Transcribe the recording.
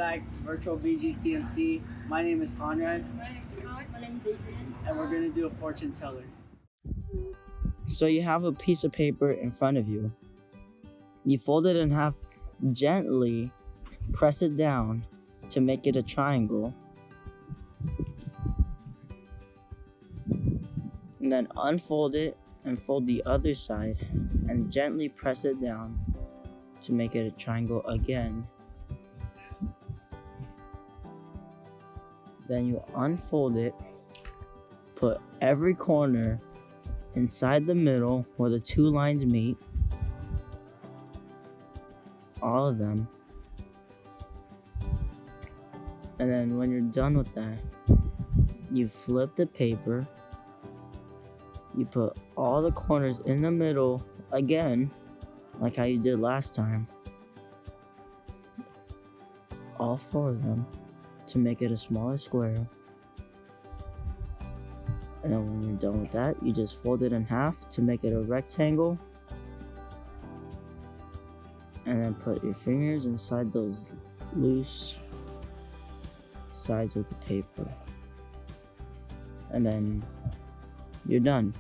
back, virtual BGCMC. My name is Conrad. My name is Colin. My name is Adrian. And we're gonna do a fortune teller. So you have a piece of paper in front of you. You fold it in half, gently press it down to make it a triangle. And then unfold it and fold the other side and gently press it down to make it a triangle again. Then you unfold it, put every corner inside the middle where the two lines meet, all of them. And then when you're done with that, you flip the paper, you put all the corners in the middle again, like how you did last time, all four of them, to make it a smaller square. And then when you're done with that, you just fold it in half to make it a rectangle. And then put your fingers inside those loose sides of the paper. And then you're done.